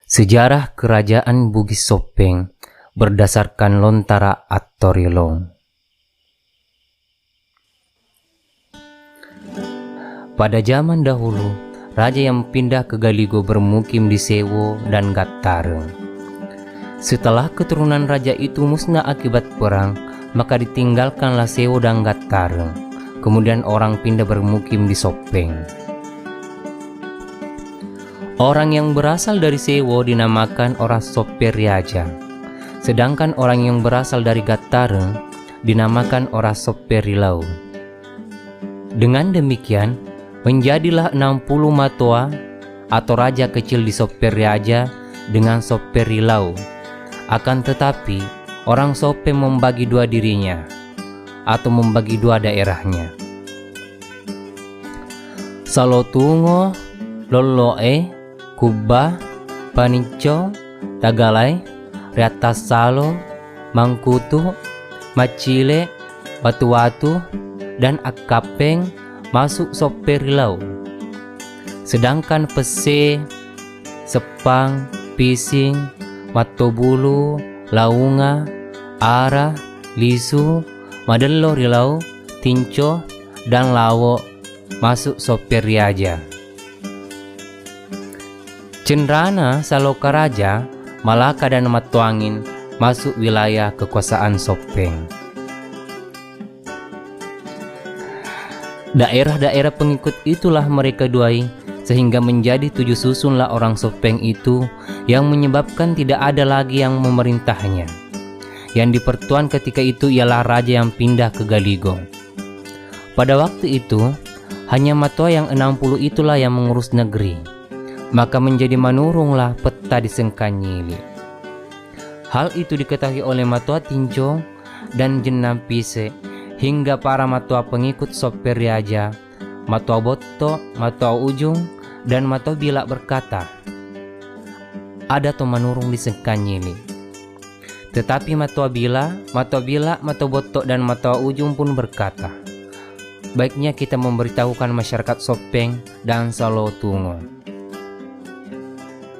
Sejarah Kerajaan Bugis Sopeng berdasarkan Lontara Attorilong. Pada zaman dahulu, raja yang pindah ke Galigo bermukim di Sewo dan Gattareng. Setelah keturunan raja itu musnah akibat perang, maka ditinggalkanlah Sewo dan Gattareng. Kemudian orang pindah bermukim di Sopeng. Orang yang berasal dari Sewo dinamakan orang Soperiaja, sedangkan orang yang berasal dari Gattareng dinamakan orang Soperilau. Dengan demikian, menjadilah 60 Matoa atau raja kecil di Soperiaja dengan Soperilau. Akan tetapi, orang Sopeng membagi dua dirinya atau membagi dua daerahnya. Salotungo, Loloe, Kuba, Panicco, Tagalay, Riatasalo, Mangkutu, Macile, Batuwatu, dan Akapeng masuk Soperilau. Sedangkan Pese, Sepang, Pising, Matobulu, Launga, Ara, Lisu, Madello Rilau, Tinco, dan Lawo masuk Soperiaja. Cenrana, Salokaraja, Malaka, dan Matuangin masuk wilayah kekuasaan Sopeng. Daerah-daerah pengikut itulah mereka duai, sehingga menjadi 7 susunlah orang Sopeng itu, yang menyebabkan tidak ada lagi yang memerintahnya. Yang dipertuan ketika itu ialah raja yang pindah ke Galigo. Pada waktu itu, hanya Matoa yang 60 itulah yang mengurus negeri. Maka menjadi manurunglah peta di Sengkanyili. Hal itu diketahui oleh Matoa Tinco dan Jenam Pise, hingga para Matoa pengikut Soperiaja, Matoa Botto, Matoa Ujung, dan Matoa Bila berkata, ada to manurung di Sengkanyili. Tetapi Matoa Bila, Matoa Botto, dan Matoa Ujung pun berkata, baiknya kita memberitahukan masyarakat Sopeng dan Salotungo.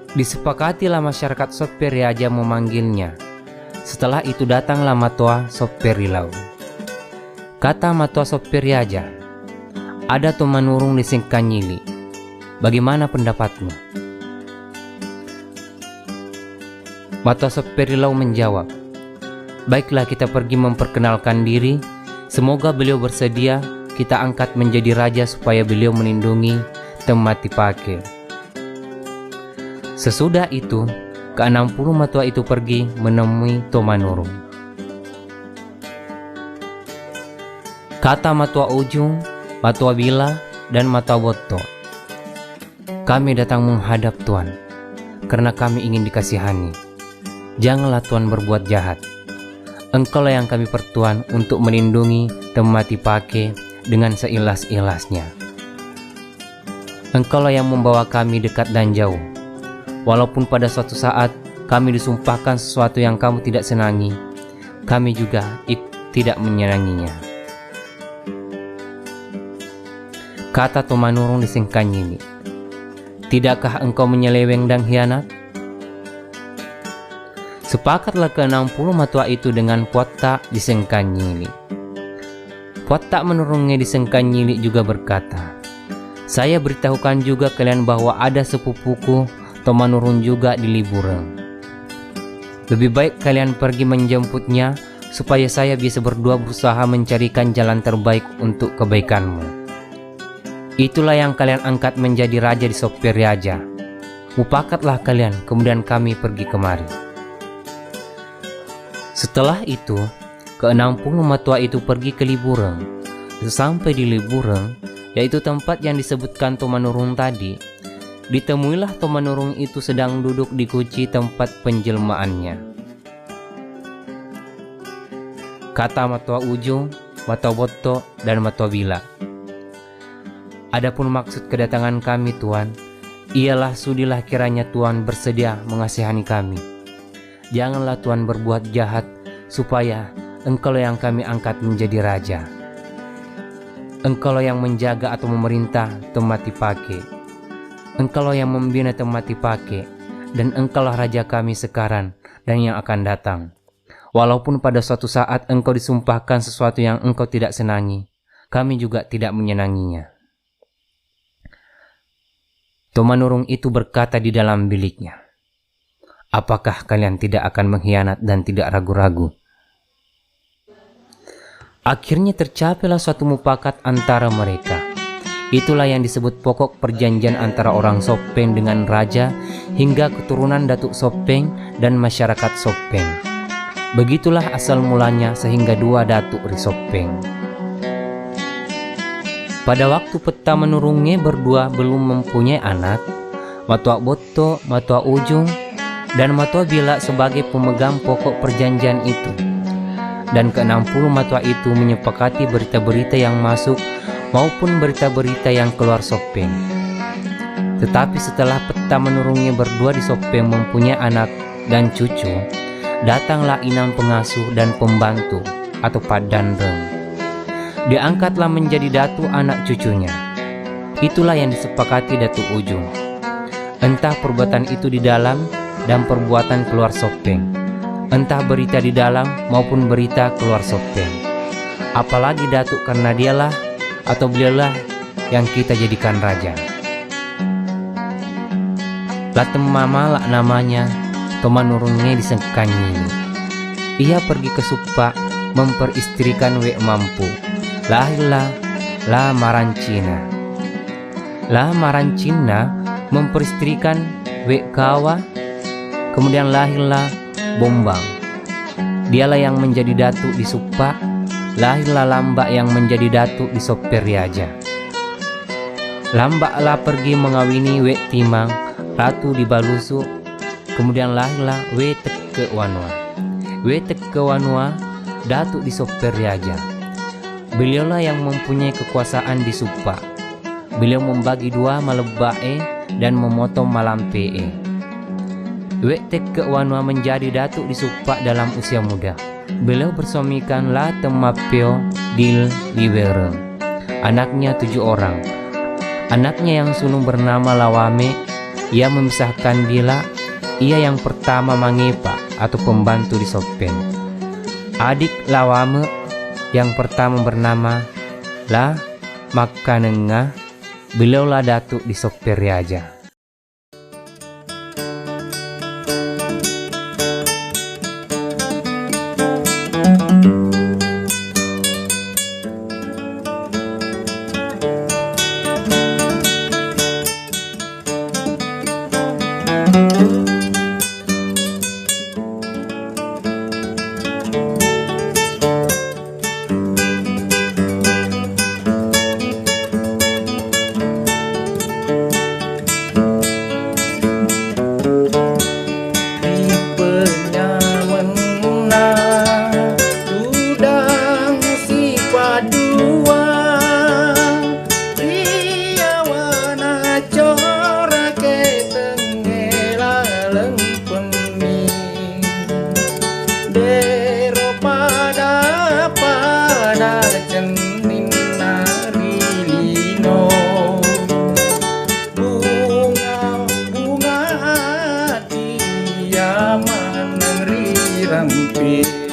Disepakatilah masyarakat Soperiaja memanggilnya. Setelah itu datanglah Matoa Soperilau. Kata Matoa Soperiaja, ada to manurung di Sengkanyili. Bagaimana pendapatmu? Matoa Soperilau menjawab, baiklah kita pergi memperkenalkan diri. Semoga beliau bersedia kita angkat menjadi raja supaya beliau melindungi Tematipake. Sesudah itu, ke-60 Matoa itu pergi menemui Tomanurung. Kata Matoa Ujung, Matoa Bila, dan Matoa Botto, kami datang menghadap Tuan, karena kami ingin dikasihani. Janganlah Tuan berbuat jahat. Engkaulah yang kami pertuan untuk melindungi Tematipake dengan seilas-ilasnya. Engkaulah yang membawa kami dekat dan jauh. Walaupun pada suatu saat kami disumpahkan sesuatu yang kamu tidak senangi, kami juga tidak menyenanginya. Kata Tomanurung di Sengkanyili, tidakkah engkau menyeleweng dan hianat? Sepakatlah ke-60 Matoa itu dengan Puatta di Sengkanyili. Puatta menurungnya di Sengkanyili juga berkata, saya beritahukan juga kalian bahwa ada sepupuku Tomanurung juga di Libureng. Lebih baik kalian pergi menjemputnya supaya saya bisa berdua berusaha mencarikan jalan terbaik untuk kebaikanmu. Itulah yang kalian angkat menjadi raja di Soperiaja. Mupakatlah kalian, kemudian kami pergi kemari. Setelah itu, ke-60 Matoa itu pergi ke Libureng. Sesampai di Libureng, yaitu tempat yang disebutkan Tomanurung tadi, ditemuilah Tomanurung itu sedang duduk di kunci tempat penjelmaannya. Kata Matoa Ujung, Matoa Botto, dan Matoa Bila, adapun maksud kedatangan kami Tuan, ialah sudilah kiranya Tuan bersedia mengasihani kami. Janganlah Tuan berbuat jahat, supaya engkaulah yang kami angkat menjadi raja. Engkaulah yang menjaga atau memerintah Tematipake. Engkaulah yang membina Tematipake, dan Engkaulah Raja kami sekarang dan yang akan datang. Walaupun pada suatu saat Engkau disumpahkan sesuatu yang Engkau tidak senangi, kami juga tidak menyenanginya." Tumanurung itu berkata di dalam biliknya, "Apakah kalian tidak akan mengkhianat dan tidak ragu-ragu?" Akhirnya tercapailah suatu mufakat antara mereka. Itulah yang disebut pokok perjanjian antara orang Sopeng dengan raja hingga keturunan Datuk Sopeng dan masyarakat Sopeng. Begitulah asal mulanya sehingga dua Datuk Ri Sopeng. Pada waktu peta menurungnya berdua belum mempunyai anak, Matua Boto, Matua Ujung, dan Matua Bila sebagai pemegang pokok perjanjian itu. Dan ke-60 matua itu menyepakati berita-berita yang masuk maupun berita-berita yang keluar Sopeng. Tetapi setelah peta menurungnya berdua di Sopeng mempunyai anak dan cucu, datanglah inang pengasuh dan pembantu atau padanreng. Diangkatlah menjadi datu anak cucunya. Itulah yang disepakati Datuk Ujung. Entah perbuatan itu di dalam dan perbuatan keluar Sopeng, entah berita di dalam maupun berita keluar Sopeng. Apalagi Datuk karena dialah atau beliaulah yang kita jadikan raja. Latem mama lah namanya, Tumanurungnya disengkanyi. Ia pergi ke Supa memperistrikan Wek Mampu. Lahirlah La Marancina. La Marancina memperistrikan Wek Kawa. Kemudian lahirlah Bombang. Dialah yang menjadi datuk di Supa. Lahirlah Lambak yang menjadi datuk di Soperiaja. Lambaklah pergi mengawini Wek Timang, ratu di Balusu. Kemudian lahirlah Wek Teke Wanua. Wek Teke Wanua, datuk di Soperiaja. Beliaulah yang mempunyai kekuasaan di Supa. Beliau membagi dua Malebae dan memotong Malampee. Wek Teke Wanua menjadi datuk di Supa dalam usia muda. Beliau bersuamikan La Temapeo Dil Liwere. Anaknya 7 orang. Anaknya yang sulung bernama Lawame. Ia memisahkan Bila. Ia yang pertama Mangepa atau pembantu di Sopeng. Adik Lawame yang pertama bernama La Makanengah. Beliaulah datuk di Soperiaja. Rampir